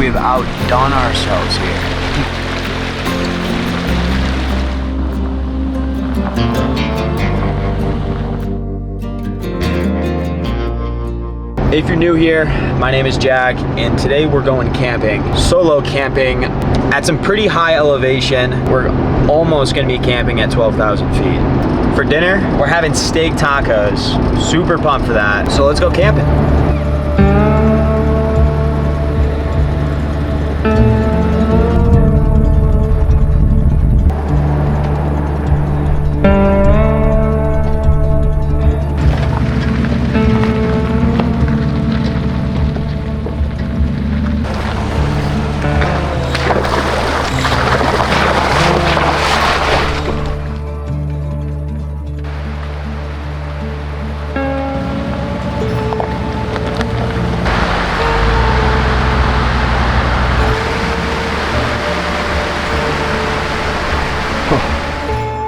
we have outdone ourselves here. If you're new here, my name is Jack, and today we're going camping. Solo camping at some pretty high elevation. We're almost gonna be camping at 12,000 feet. For dinner, we're having steak tacos. Super pumped for that. So let's go camping.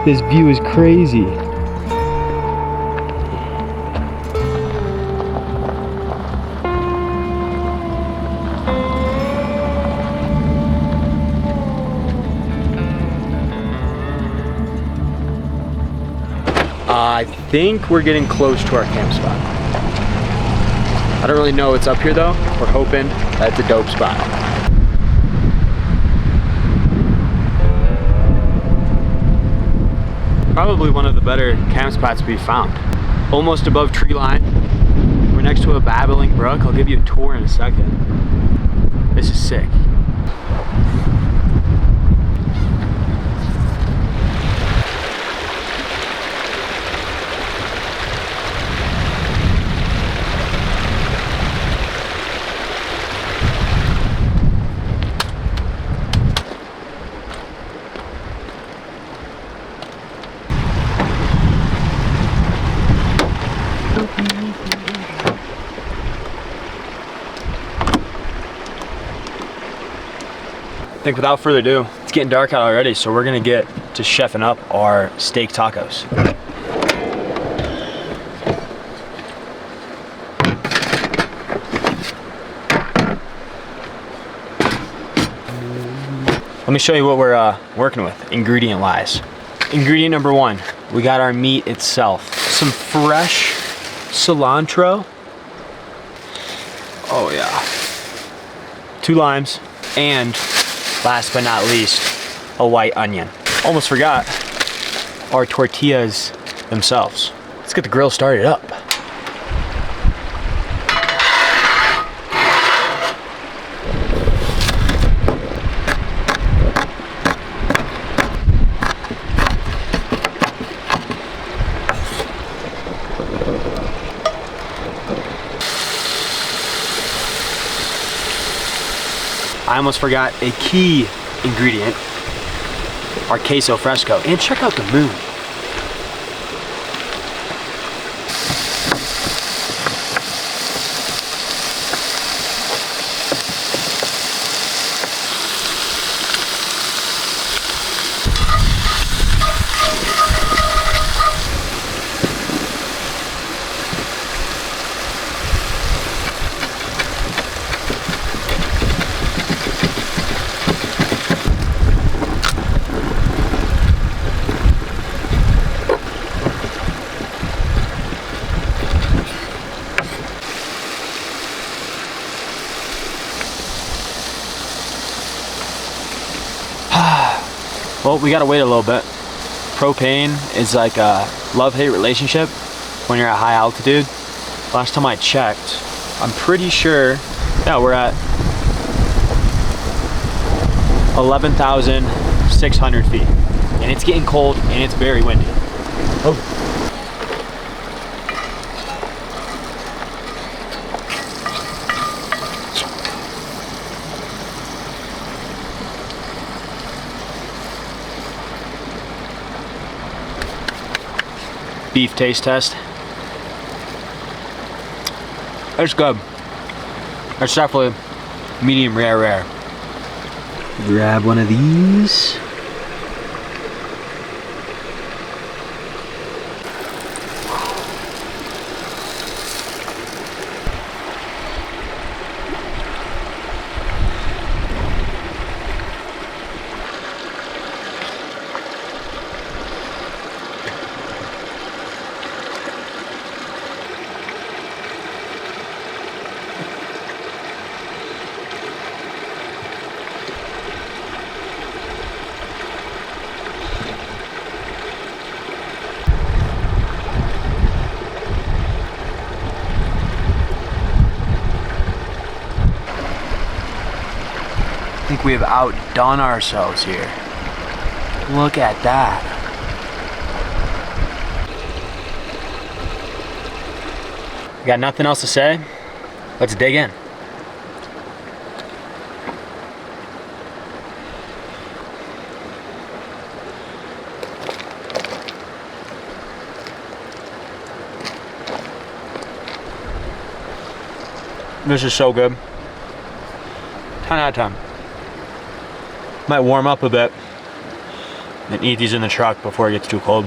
This view is crazy. I think we're getting close to our camp spot. I don't really know what's up here though. We're hoping that's a dope spot. Probably one of the better camp spots we found. Almost above tree line. We're next to a babbling brook. I'll give you a tour in a second. This is sick. I think without further ado, it's getting dark out already, so we're gonna get to chefing up our steak tacos. Let me show you what we're working with, ingredient wise. Ingredient number one, we got our meat itself. Some fresh cilantro. Oh yeah. 2 limes, and last but not least, a white onion. Almost forgot our tortillas themselves. Let's get the grill started up. I almost forgot a key ingredient, our queso fresco. And check out the moon. Well, we gotta wait a little bit. Propane is like a love-hate relationship when you're at high altitude. Last time I checked, I'm pretty sure, yeah, we're at 11,600 feet. And it's getting cold and it's very windy. Oh. Beef taste test. It's good. It's definitely medium rare. Grab one of these. We have outdone ourselves here. Look at that. Got nothing else to say? Let's dig in. This is so good. 10 out of 10. Might warm up a bit and eat these in the truck before it gets too cold.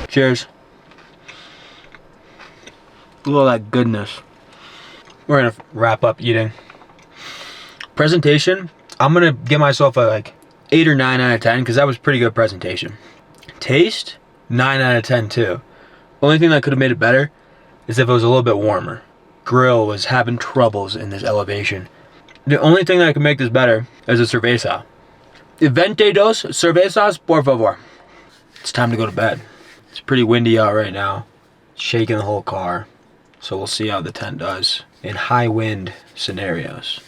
Cheers. Look at that goodness. We're gonna wrap up eating. Presentation, I'm gonna give myself a like 8 or 9 out of 10 because that was pretty good presentation. Taste, 9 out of 10 too. Only thing that could have made it better is if it was a little bit warmer. Grill was having troubles in this elevation. The only thing that could make this better is a cerveza. 22 cervezas, por favor. It's time to go to bed. It's pretty windy out right now. It's shaking the whole car. So we'll see how the tent does in high wind scenarios.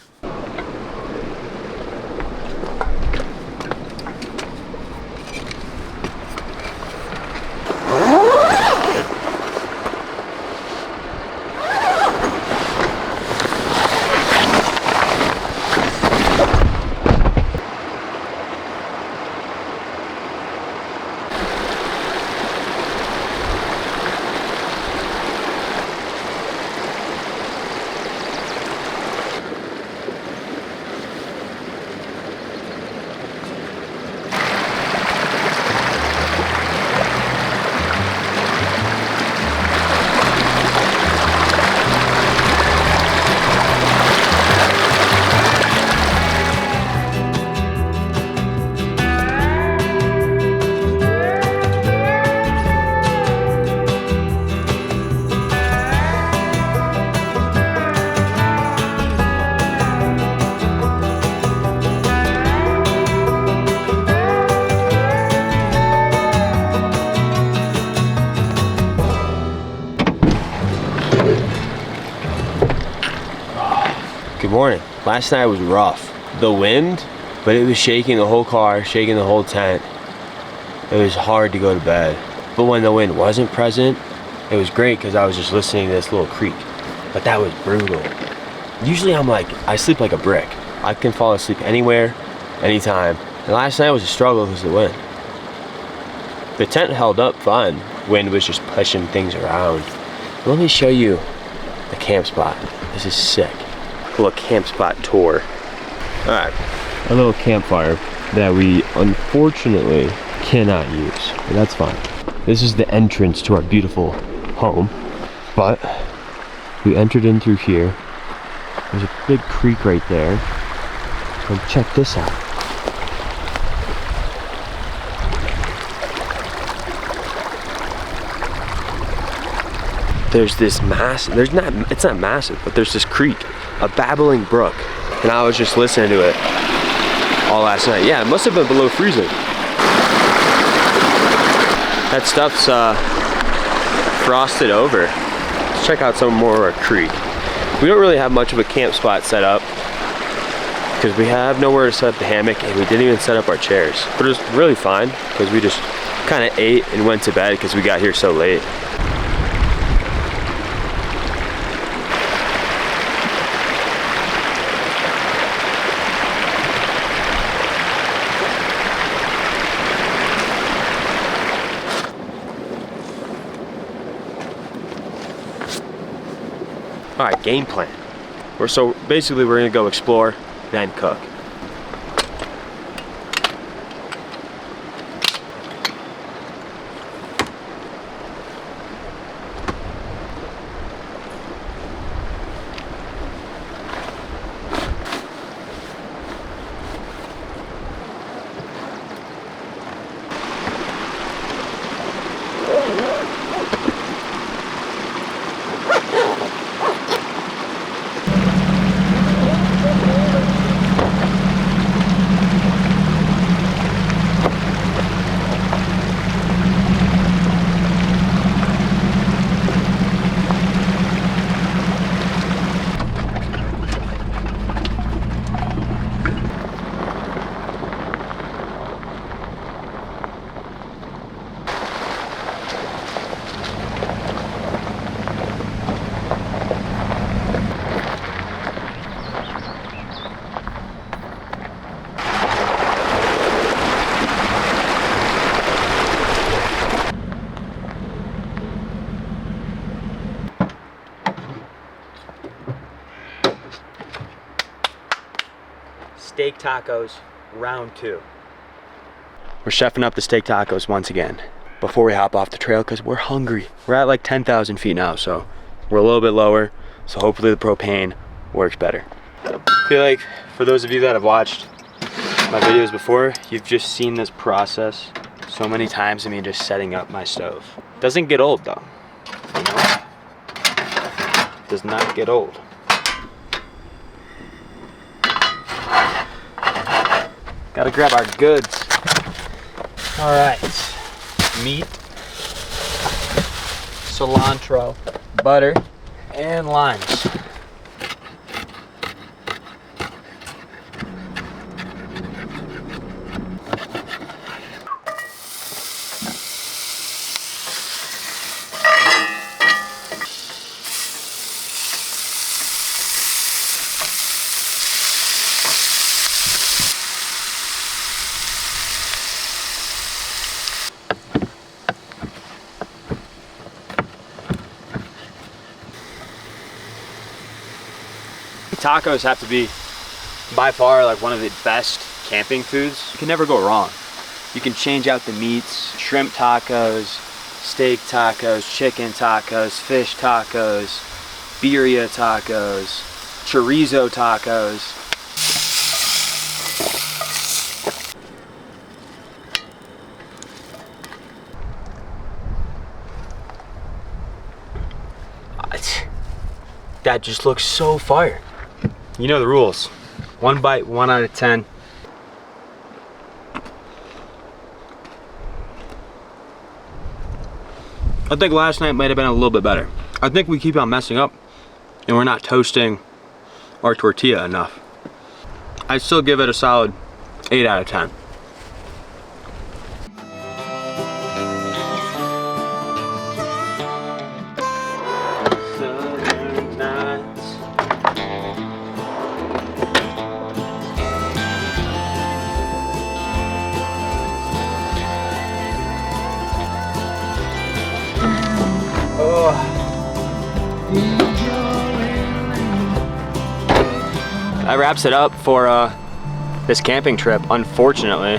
Good morning. Last night was rough. The wind, but it was shaking the whole car, shaking the whole tent. It was hard to go to bed. But when the wind wasn't present, it was great because I was just listening to this little creek. But that was brutal. Usually I sleep like a brick. I can fall asleep anywhere, anytime. And last night was a struggle because of the wind. The tent held up fine. Wind was just pushing things around. Let me show you the camp spot. This is sick. A little camp spot tour. Alright, a little campfire that we unfortunately cannot use, but that's fine. This is the entrance to our beautiful home, but we entered in through here. There's a big creek right there, and check this out. There's this it's not massive, but there's this creek, a babbling brook. And I was just listening to it all last night. Yeah, it must have been below freezing. That stuff's frosted over. Let's check out some more of our creek. We don't really have much of a camp spot set up because we have nowhere to set up the hammock and we didn't even set up our chairs. But it was really fine because we just kind of ate and went to bed because we got here so late. All right, game plan. So basically we're gonna go explore, then cook. steak tacos round 2. We're chefing up the steak tacos once again before we hop off the trail because we're hungry. We're at like 10,000 feet now, so we're a little bit lower, so hopefully the propane works better. I feel like for those of you that have watched my videos before, you've just seen this process so many times of me just setting up my stove. Doesn't get old though, you know? Does not get old. Gotta grab our goods. All right, meat, cilantro, butter, and limes. Tacos have to be by far like one of the best camping foods. You can never go wrong. You can change out the meats, shrimp tacos, steak tacos, chicken tacos, fish tacos, birria tacos, chorizo tacos. That just looks so fire. You know the rules. 1 bite, 1 out of 10. I think last night might have been a little bit better. I think we keep on messing up and we're not toasting our tortilla enough. I'd still give it a solid 8 out of 10. That wraps it up for this camping trip. Unfortunately,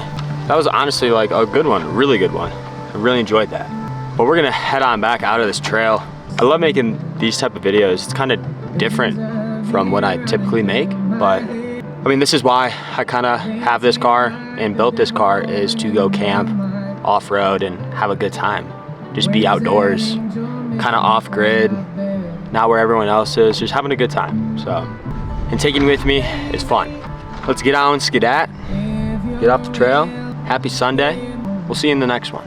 that was honestly like a good one, really good one. I really enjoyed that. But we're gonna head on back out of this trail. I love making these type of videos. It's kind of different from what I typically make, but I mean, this is why I kind of have this car and built this car, is to go camp, off-road, and have a good time. Just be outdoors, kind of off-grid, not where everyone else is, just having a good time. So, and taking with me is fun. Let's get on, skedat, get off the trail. Happy Sunday. We'll see you in the next one.